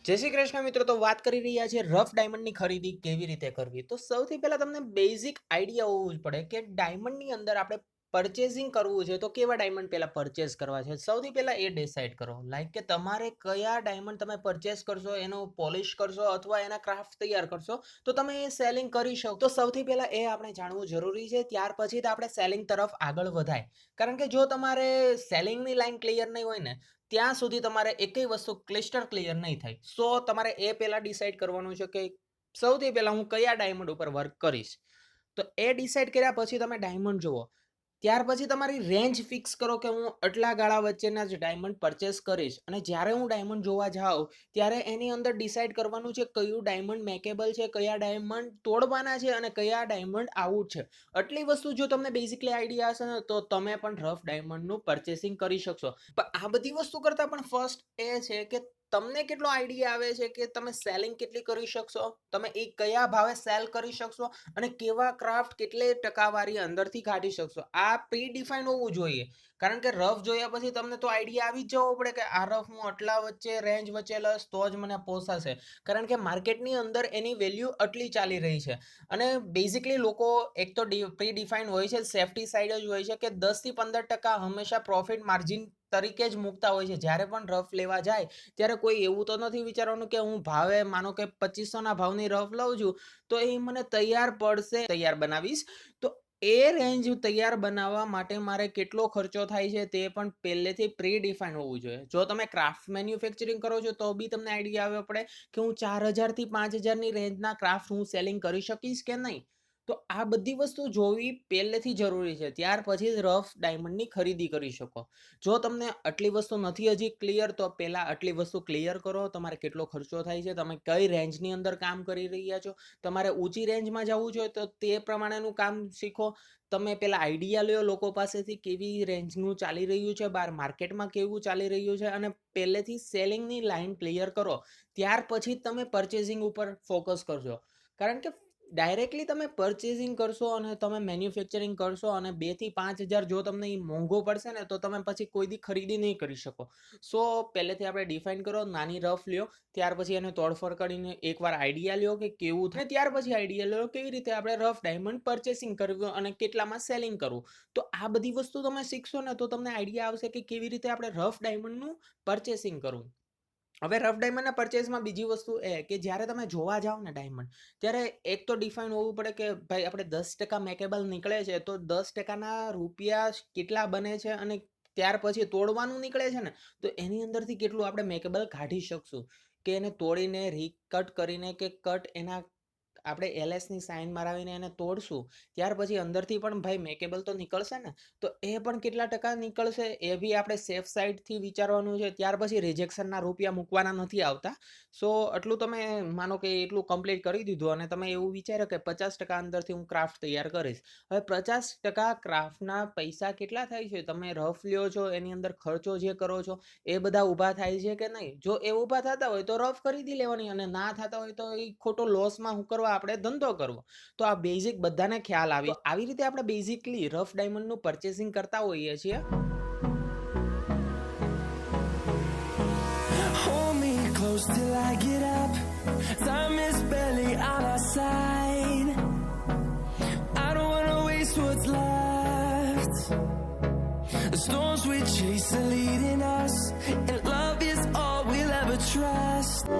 જય શ્રી કૃષ્ણ મિત્રો, તો વાત કરી રહ્યા છે રફ ડાયમંડની ખરીદી કેવી રીતે કરવી। તો સૌથી પહેલા તમને બેઝિક આઈડિયા હોવું જ પડે કે ડાયમંડની અંદર આપણે પરચેસિંગ કરવું છે તો કેવા ડાયમંડ પહેલા પરચેસ કરવા છે। સૌથી પહેલા એ ડિસાઇડ કરો લાઈક કે તમારે કયા ડાયમંડ તમે પરચેસ કરશો, એનો પોલિશ કરશો અથવા એના ક્રાફ્ટ તૈયાર કરશો તો તમે એ સેલિંગ કરી શકો। તો સૌથી પહેલા એ આપણે જાણવું જરૂરી છે, ત્યાર પછી તો આપણે સેલિંગ તરફ આગળ વધાય। કારણ કે જો તમારે સેલિંગની લાઈન ક્લિયર નહીં હોય ને ત્યાં સુધી તમારે એકેય વસ્તુ ક્લિસ્ટર ક્લિયર નહીં થાય। સો તમારે એ પહેલા ડિસાઇડ કરવાનું છે કે સૌથી પહેલા હું કયા ડાયમંડ ઉપર વર્ક કરીશ। તો એ ડિસાઇડ કર્યા પછી તમે ડાયમંડ જુઓ, ત્યાર પછી તમારી રેન્જ ફિક્સ કરો કે હું આટલા ગાળા વચ્ચેના જ ડાયમંડ પરચેસ કરીશ। અને જ્યારે હું ડાયમંડ જોવા જાઉં ત્યારે એની અંદર ડિસાઇડ કરવાનું છે કયું ડાયમંડ મેકેબલ છે, કયા ડાયમંડ તોડવાના છે અને કયા ડાયમંડ આઉટ છે। આટલી વસ્તુ જો તમને બેઝિકલી આઈડિયા હશે ને તો તમે પણ રફ ડાયમંડનું પરચેસિંગ કરી શકશો। પણ આ બધી વસ્તુ કરતાં પણ ફર્સ્ટ એ છે કે તમને કેટલો આઈડિયા આવે છે કે તમે સેલિંગ કેટલી કરી શકશો, તમે એ કયા ભાવે સેલ કરી શકશો અને કેવા ક્રાફ્ટ કેટલે ટકાવારી અંદરથી કાઢી શકશો। આ પ્રી ડિફાઇન હોવું જોઈએ, કારણ કે રફ જોયા પછી તમને તો આઈડિયા આવી જ જવો પડે કે આ રફ હું આટલા વચ્ચે રેન્જ વચ્ચે લઈશ તો જ મને પોસાશે। કારણ કે માર્કેટની અંદર એની વેલ્યુ આટલી ચાલી રહી છે અને બેઝિકલી લોકો એક તો પ્રી ડિફાઇન હોય છે, સેફટી સાઈડ જ હોય છે કે 10 થી 15% હંમેશા પ્રોફિટ માર્જિન તરીકે જ મૂકતા હોય છે। જ્યારે પણ રફ લેવા જાય ત્યારે કોઈ એવું તો નથી વિચારવાનું કે હું ભાવે માનો કે 2500ના ભાવની રફ લઉં છું તો એ મને તૈયાર પડશે, તૈયાર બનાવીશ। તો એ રેન્જ તૈયાર બનાવવા માટે મારે કેટલો ખર્ચો થાય છે તે પણ પહેલેથી પ્રી ડિફાઇન હોવું જોઈએ। જો તમે ક્રાફ્ટ મેન્યુફેક્ચરિંગ કરો છો તો બી તમને આઈડિયા આવવો પડે કે હું 4000 થી 5000ની રેન્જના ક્રાફ્ટ હું સેલિંગ કરી શકીશ કે નહીં। તો આ બધી વસ્તુ જોવી પહેલેથી જરૂરી છે, ત્યાર પછી જ રફ ડાયમંડની ખરીદી કરી શકો। જો તમને આટલી વસ્તુ નથી હજી ક્લિયર તો પહેલાં આટલી વસ્તુ ક્લિયર કરો, તમારે કેટલો ખર્ચો થાય છે, તમે કઈ રેન્જની અંદર કામ કરી રહ્યા છો, તમારે ઊંચી રેન્જમાં જવું જોઈએ તો તે પ્રમાણેનું કામ શીખો। તમે પહેલાં આઈડિયા લ્યો લોકો પાસેથી કેવી રેન્જનું ચાલી રહ્યું છે, બહાર માર્કેટમાં કેવું ચાલી રહ્યું છે અને પહેલેથી સેલિંગની લાઇન ક્લિયર કરો, ત્યાર પછી જ તમે પરચેસિંગ ઉપર ફોકસ કરજો। કારણ કે ડાયરેક્ટલી તમે પરચેસિંગ કરશો અને તમે મેન્યુફેક્ચરિંગ કરશો અને 2 થી 5000 જો તમને એ મોંઘો પડશે ને તો તમે પછી કોઈ દી ખરીદી નહીં કરી શકો। સો પહેલેથી આપણે ડિફાઇન કરો, નાની રફ લ્યો, ત્યાર પછી એને તોડફોડ કરીને એકવાર આઈડિયા લ્યો કે કેવું થાય, ત્યાર પછી આઈડિયા લ્યો કેવી રીતે આપણે રફ ડાયમંડ પરચેસિંગ કરવું અને કેટલામાં સેલિંગ કરવું। તો આ બધી વસ્તુ તમે શીખશો ને તો તમને આઈડિયા આવશે કે કેવી રીતે આપણે રફ ડાયમંડનું પરચેસિંગ કરવું। હવે રફ ડાયમંડના પરચેસમાં બીજી વસ્તુ એ કે જ્યારે તમે જોવા જાઓ ને ડાયમંડ ત્યારે એક તો ડિફાઇન હોવું પડે કે ભાઈ આપણે 10% મેકેબલ નીકળે છે તો 10%ના રૂપિયા કેટલા બને છે અને ત્યાર પછી તોડવાનું નીકળે છે ને તો એની અંદરથી કેટલું આપણે મેકેબલ કાઢી શકશું કે એને તોડીને રીકટ કરીને કે કટ એના આપણે એલએસની સાઇન મરાવીને એને તોડશું ત્યાર પછી અંદરથી પણ ભાઈ મેકેબલ તો નીકળશે ને, તો એ પણ કેટલા ટકા નીકળશે એ બી આપણે સેફ સાઈડથી વિચારવાનું છે। ત્યાર પછી રિજેક્શનના રૂપિયા મૂકવાના નથી આવતા। સો આટલું તમે માનો કે એટલું કમ્પ્લીટ કરી દીધું અને તમે એવું વિચારો કે 50% અંદરથી હું ક્રાફ્ટ તૈયાર કરીશ। હવે 50% ક્રાફ્ટના પૈસા કેટલા થાય છે, તમે રફ લ્યો છો એની અંદર ખર્ચો જે કરો છો એ બધા ઊભા થાય છે કે નહીં। જો એ ઊભા થતા હોય તો રફ ખરીદી લેવાની અને ના થતા હોય તો એ ખોટો લોસમાં હું કરવા આપણે ધંધો કરવો। તો આ બેઝિક બધાને ખ્યાલ આવી રીતે આપણે બેઝિકલી રફ ડાયમંડનું પરચેસિંગ કરતા હોઈએ છીએ। Hold me close till I get up. Time is barely on our side. I don't wanna waste what's left. The storms we chase are leading us, and love is all we'll ever trust.